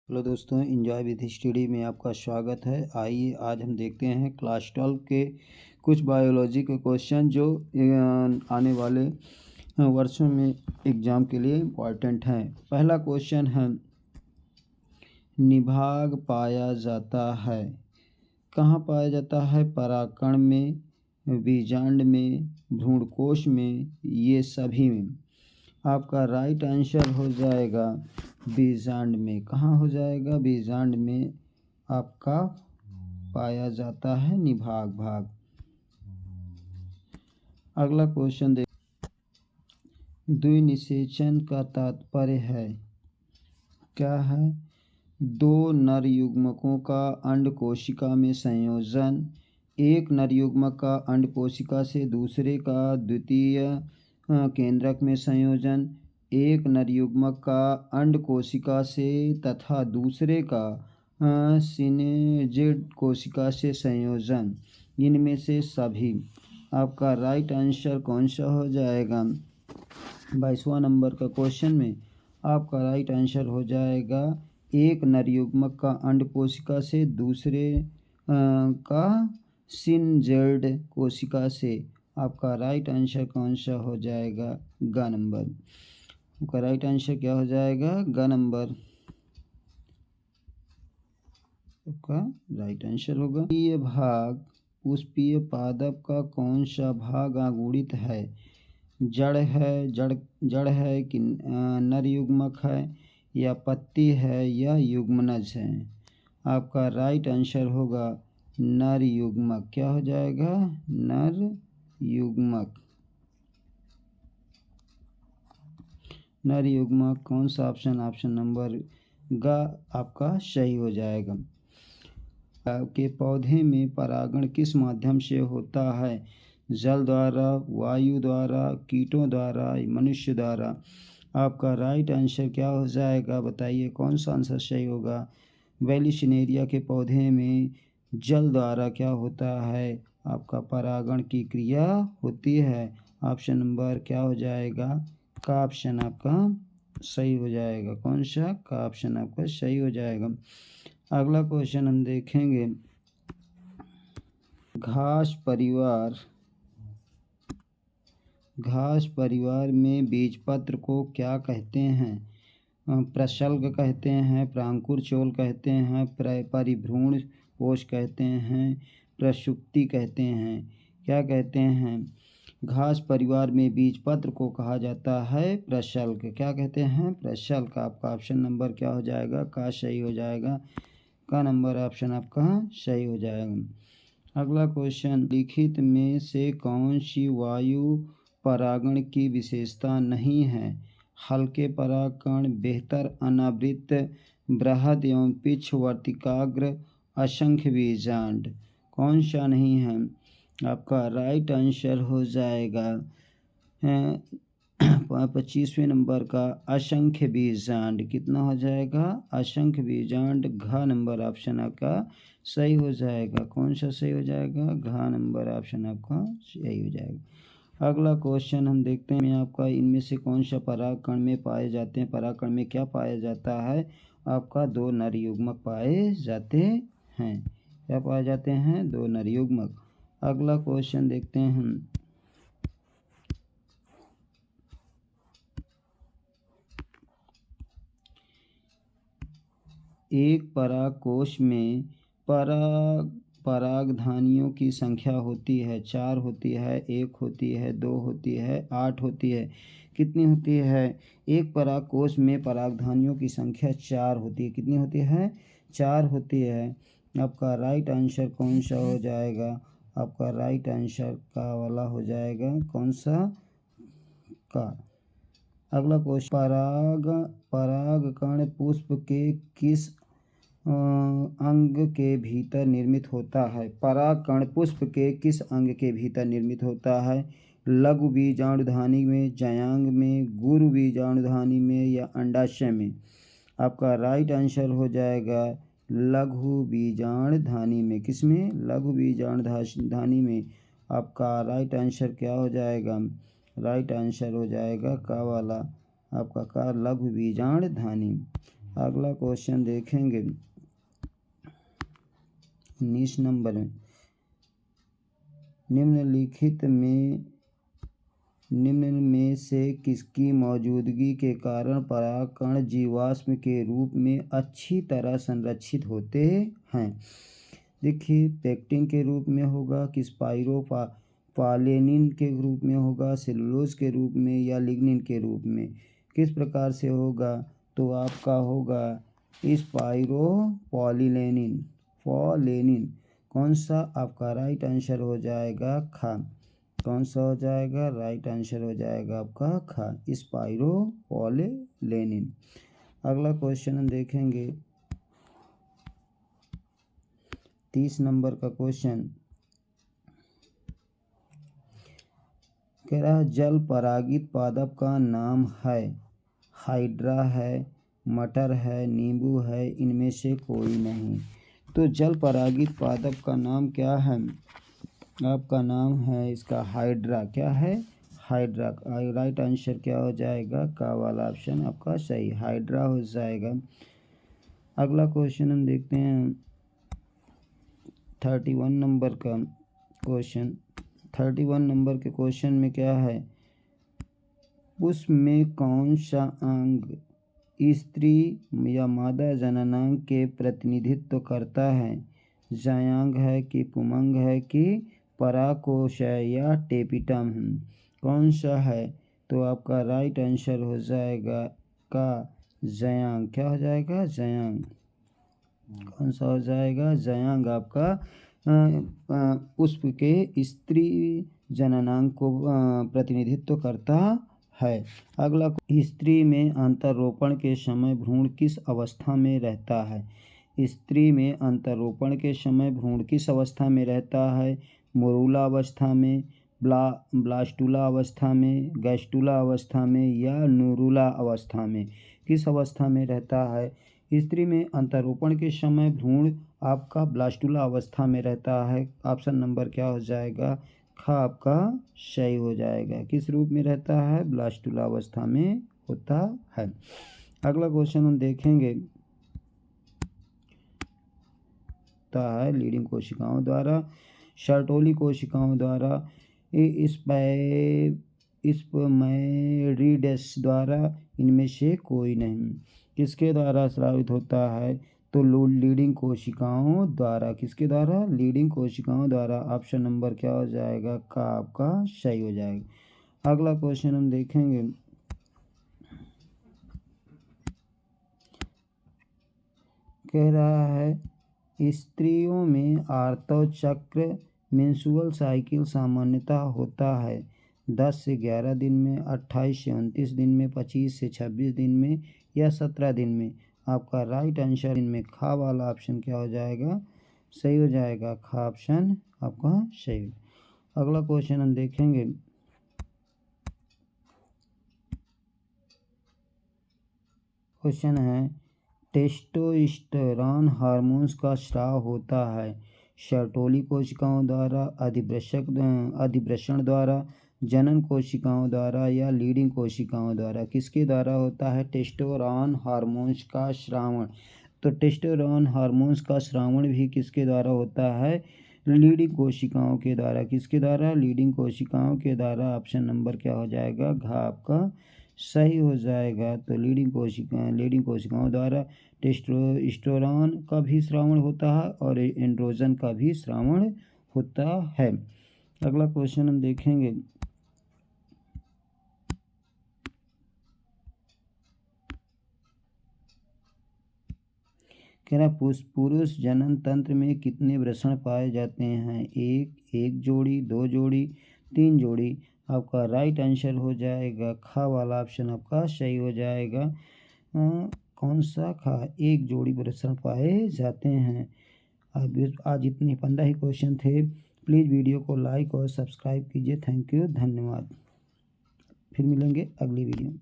Hello दोस्तों, enjoy with study में आपका स्वागत है। आइए आज हम देखते हैं क्लास 12 के कुछ बायोलॉजी के क्वेश्चन जो आने वाले वर्षों में एग्ज़ाम के लिए इम्पॉर्टेंट हैं। पहला क्वेश्चन है, निभाग पाया जाता है। कहाँ पाया जाता है? परागकण में, बीजांड में, भ्रूणकोश में, ये सभी में। आपका राइट आंसर हो जाएगा बीजांड में। कहाँ हो जाएगा? बीजांड में आपका पाया जाता है निभाग भाग। अगला क्वेश्चन देख, द्विनिषेचन का तात्पर्य है क्या है? दो नर युग्मकों का अंड कोशिका में संयोजन, एक नर युग्मक का अंड कोशिका से दूसरे का द्वितीय केंद्रक में संयोजन, एक नर युग्मक का अंड कोशिका से तथा दूसरे का सिनेजिड कोशिका से संयोजन, इनमें से सभी। आपका राइट आंसर कौन सा हो जाएगा? 22वां नंबर का क्वेश्चन में आपका राइट आंसर हो जाएगा एक नर युग्मक का अंड कोशिका से दूसरे का सिनजेड कोशिका से। आपका राइट आंसर कौन सा हो जाएगा? ग नंबर। आपका राइट आंसर क्या हो जाएगा? ग नंबर आपका राइट आंसर होगा। पुष्पीय भाग, पुष्पीय पादप का कौन सा भाग अगुणित है? जड़ है, जड़ है कि नर युग्मक है, या पत्ती है, या युग्मनज है? आपका राइट आंसर होगा नर युग्मक। क्या हो जाएगा? नर युग्मक। नर युग्मक कौन सा ऑप्शन? ऑप्शन नंबर ग आपका सही हो जाएगा। के पौधे में परागण किस माध्यम से होता है? जल द्वारा, वायु द्वारा, कीटों द्वारा, मनुष्य द्वारा? आपका राइट आंसर क्या हो जाएगा? बताइए कौन सा आंसर सही होगा? वेलिसिनेरिया के पौधे में जल द्वारा क्या होता है? आपका परागण की क्रिया होती है। ऑप्शन नंबर क्या हो जाएगा? का ऑप्शन आपका सही हो जाएगा। कौन सा? का ऑप्शन आपका सही हो जाएगा। अगला क्वेश्चन हम देखेंगे, घास परिवार, घास परिवार में बीजपत्र को क्या कहते हैं? प्रशल्क कहते हैं, प्रांकुर चोल कहते हैं, परिभ्रूण कोश कहते हैं, प्रसुप्ति कहते हैं। क्या कहते हैं? घास परिवार में बीजपत्र को कहा जाता है प्रशल्क। क्या कहते हैं? प्रशल्क। आपका ऑप्शन नंबर क्या हो जाएगा? का सही हो जाएगा। का नंबर ऑप्शन आपका सही हो जाएगा। अगला क्वेश्चन, लिखित में से कौन सी वायु परागण की विशेषता नहीं है? हल्के परागकण, बेहतर अनावृत, बृहद एवं पिछवर्तिकाग्र, असंख्य बीजांड? कौन सा नहीं है? आपका राइट आंसर हो जाएगा 25वें नंबर का असंख्य बीजांड। कितना हो जाएगा? असंख्य बीजांड। घ नंबर ऑप्शन आपका सही हो जाएगा। कौन सा सही हो जाएगा? घ नंबर ऑप्शन आपका सही हो जाएगा। अगला क्वेश्चन हम देखते हैं आपका, इनमें से कौन सा परागकण में पाए जाते हैं? परागकण में क्या पाया जाता है? आपका दो नर युग्मक पाए जाते हैं। क्या पाए जाते हैं? दो नर युग्मक। अगला क्वेश्चन देखते हैं हम, एक परागकोश में परागधानियों की संख्या होती है? 4 होती है, 1 होती है, 2 होती है, 8 होती है? कितनी होती है? एक परागकोश में परागधानियों की संख्या 4 होती है। कितनी होती है? 4 होती है। आपका राइट आंसर कौन सा हो जाएगा? आपका राइट आंसर का वाला हो जाएगा। कौन सा? का। अगला क्वेश्चन, परागकण पुष्प के किस अंग के भीतर निर्मित होता है? परागकण पुष्प के किस अंग के भीतर निर्मित होता है? लघु बीजाणुधानी में, जयांग में, गुरु बीजाणुधानी में, या अंडाशय में? आपका राइट आंसर हो जाएगा लघु बीजाणुधानी में। किसमें? लघु बीजाणुधानी में। आपका राइट आंसर क्या हो जाएगा? राइट आंसर हो जाएगा का वाला आपका का, लघु बीजाणुधानी। अगला क्वेश्चन देखेंगे 19 नंबर में, निम्न में से किसकी मौजूदगी के कारण परागकण जीवाश्म के रूप में अच्छी तरह संरक्षित होते हैं। देखिए, पेक्टिन के रूप में होगा, कि स्पाइरोपालेनिन के रूप में होगा, सेलुलोज के रूप में, या लिग्निन के रूप में। किस प्रकार से होगा, तो आपका होगा स्पाइरोपालेनिन। कौन सा आपका राइट आंसर हो जाएगा, खा। कौन सा हो जाएगा, राइट आंसर हो जाएगा आपका खा, स्पाइरोपालेनिन। अगला क्वेश्चन हम देखेंगे 30 नंबर का क्वेश्चन कह रहा है, जल परागित पादप का नाम है। हाइड्रा है, मटर है, नींबू है, इनमें से कोई नहीं। तो जल परागित पादप का नाम क्या है, आपका नाम है इसका हाइड्रा। क्या है, हाइड्रा। राइट आंसर क्या हो जाएगा, का वाला ऑप्शन आपका सही, हाइड्रा हो जाएगा। अगला क्वेश्चन हम देखते हैं 31 नंबर का क्वेश्चन। 31 नंबर के क्वेश्चन में क्या है, पुष्प में कौन सा अंग स्त्री या मादा जननांग के प्रतिनिधित्व करता है। जायांग है कि पुमंग है कि परागकोश है या टेपिटम है, कौन सा है, तो आपका राइट आंसर हो जाएगा का जायांग। क्या हो जाएगा, जायांग। कौन सा हो जाएगा, जायांग आपका पुष्प के स्त्री जननांग को प्रतिनिधित्व करता है। अगला, स्त्री में अंतरोपण के समय भ्रूण किस अवस्था में रहता है। स्त्री में अंतरोपण के समय भ्रूण किस अवस्था में रहता है, मोरूला अवस्था में, ब्लास्टुला अवस्था में, गैस्टुला अवस्था में, या नूरुला अवस्था में। किस अवस्था में रहता है, स्त्री में अंतरोपण के समय भ्रूण आपका ब्लास्टुला अवस्था में रहता है। ऑप्शन नंबर क्या हो जाएगा, खा आपका सही हो जाएगा। किस रूप में रहता है, ब्लास्टुला अवस्था में होता है। अगला क्वेश्चन हम देखेंगे है लीडिंग कोशिकाओं द्वारा, शर्टोली कोशिकाओं द्वारा, स्पर्मेटिड्स द्वारा, इनमें से कोई नहीं। किसके द्वारा स्रावित होता है, तो लीडिंग कोशिकाओं द्वारा। किसके द्वारा, लीडिंग कोशिकाओं द्वारा। ऑप्शन नंबर क्या हो जाएगा, का आपका सही हो जाएगा। अगला क्वेश्चन हम देखेंगे कह रहा है, स्त्रियों में आर्तव चक्र मेंस्ट्रुअल साइकिल सामान्यतः होता है 10 से 11 दिन में, 28 से 29 दिन में, 25 से 26 दिन में, या 17 दिन में। आपका राइट आंसर इनमें खा वाला ऑप्शन क्या हो जाएगा, सही हो जाएगा। खा ऑप्शन आपका सही। अगला क्वेश्चन हम देखेंगे क्वेश्चन है, टेस्टोस्टेरोन हार्मोन्स का स्राव होता है शर्टोली कोशिकाओं द्वारा, अधिवृषण द्वारा, जनन कोशिकाओं द्वारा, या लीडिंग कोशिकाओं द्वारा। किसके द्वारा होता है, टेस्टोस्टेरोन हार्मोन्स का स्रावण। तो टेस्टोस्टेरोन हार्मोन्स का स्रावण भी किसके द्वारा होता है, लीडिंग कोशिकाओं के द्वारा। किसके द्वारा, लीडिंग कोशिकाओं के द्वारा। ऑप्शन नंबर क्या हो जाएगा, घ आपका सही हो जाएगा। तो लीडिंग कोशिकाओं द्वारा टेस्टोस्टेरोन का भी स्रावण होता है और एंड्रोजन का भी स्रावण होता है। अगला क्वेश्चन हम देखेंगे कह रहा, पुरुष जनन तंत्र में कितने वृषण पाए जाते हैं, एक जोड़ी, 2 जोड़ी, 3 जोड़ी। आपका राइट आंसर हो जाएगा खा वाला ऑप्शन आपका सही हो जाएगा। कौन सा, खा, 1 जोड़ी वृषण पाए जाते हैं। आज इतने 15 ही क्वेश्चन थे। प्लीज़ वीडियो को लाइक और सब्सक्राइब कीजिए। थैंक यू, धन्यवाद। फिर मिलेंगे अगली वीडियो में।